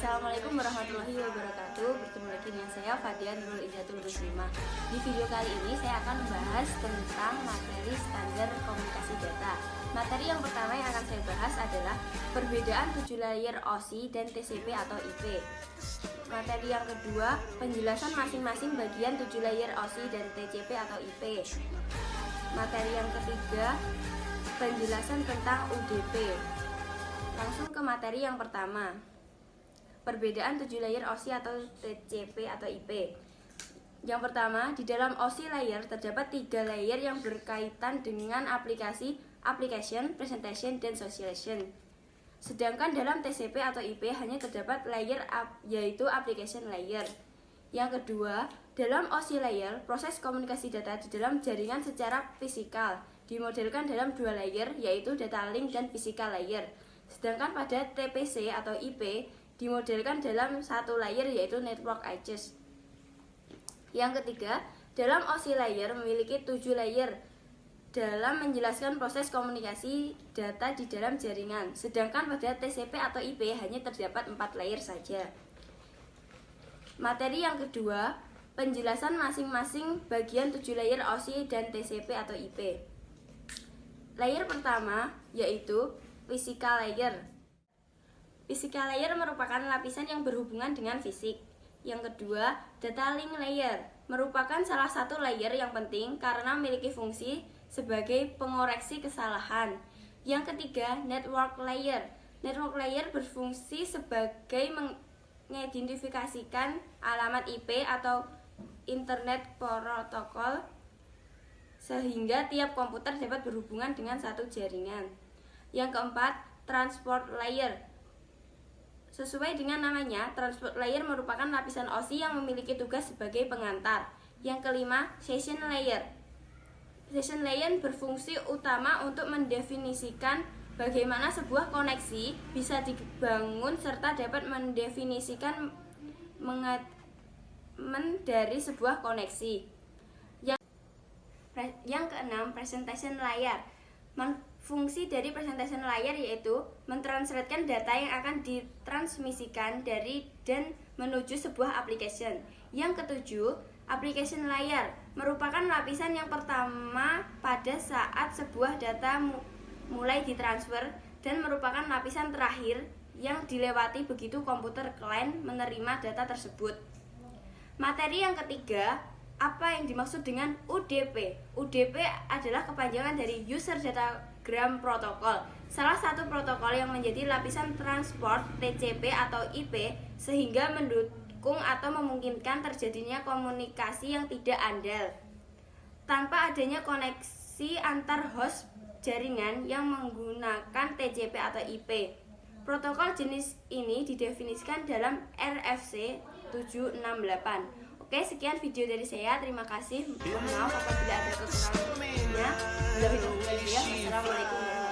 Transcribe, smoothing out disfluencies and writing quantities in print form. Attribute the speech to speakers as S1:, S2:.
S1: Assalamualaikum warahmatullahi wabarakatuh. Bertemu lagi dengan saya Fadian Nurul Izatul Muslimah. Di video kali ini saya akan membahas tentang materi standar komunikasi data. Materi yang pertama yang akan saya bahas adalah perbedaan 7 layer OSI dan TCP atau IP. Materi yang kedua, penjelasan masing-masing bagian 7 layer OSI dan TCP atau IP. Materi yang ketiga, penjelasan tentang UDP. Langsung ke materi yang pertama, perbedaan 7 layer OSI atau TCP atau IP. Yang pertama, di dalam OSI layer terdapat 3 layer yang berkaitan dengan application, presentation, dan socialization. Sedangkan dalam TCP atau IP hanya terdapat layer yaitu application layer. Yang kedua, dalam OSI layer, proses komunikasi data di dalam jaringan secara fisikal dimodelkan dalam 2 layer yaitu data link dan physical layer. Sedangkan pada TPC atau IP dimodelkan dalam 1 layer yaitu network edges. Yang ketiga, dalam OSI layer memiliki 7 layer dalam menjelaskan proses komunikasi data di dalam jaringan. Sedangkan pada TCP atau IP hanya terdapat 4 layer saja. Materi yang kedua, penjelasan masing-masing bagian 7 layer OSI dan TCP atau IP. Layer pertama yaitu physical layer. Physical layer merupakan lapisan yang berhubungan dengan fisik. Yang kedua, data link layer merupakan salah satu layer yang penting karena memiliki fungsi sebagai pengoreksi kesalahan. Yang ketiga, network layer. Network layer berfungsi sebagai mengidentifikasikan alamat IP atau internet protokol sehingga tiap komputer dapat berhubungan dengan satu jaringan. Yang keempat, transport layer. Sesuai dengan namanya, transport layer merupakan lapisan OSI yang memiliki tugas sebagai pengantar. Yang kelima, session layer. Session layer berfungsi utama untuk mendefinisikan bagaimana sebuah koneksi bisa dibangun serta dapat mendefinisikan manajemen dari sebuah koneksi. Yang keenam, presentation layer. Fungsi dari presentation layer yaitu mentranslatekan data yang akan ditransmisikan dari dan menuju sebuah application. Yang ketujuh, application layer merupakan lapisan yang pertama pada saat sebuah data mulai ditransfer dan merupakan lapisan terakhir yang dilewati begitu komputer klien menerima data tersebut. Materi yang ketiga, apa yang dimaksud dengan UDP? UDP adalah kepanjangan dari User Datagram Protocol, salah satu protokol yang menjadi lapisan transport TCP atau IP sehingga mendukung atau memungkinkan terjadinya komunikasi yang tidak andal tanpa adanya koneksi antar host jaringan yang menggunakan TCP atau IP. Protokol jenis ini didefinisikan dalam RFC 768. Oke, sekian video dari saya. Terima kasih. Mohon maaf apabila ada kekurangannya. Wassalamualaikum warahmatullahi wabarakatuh.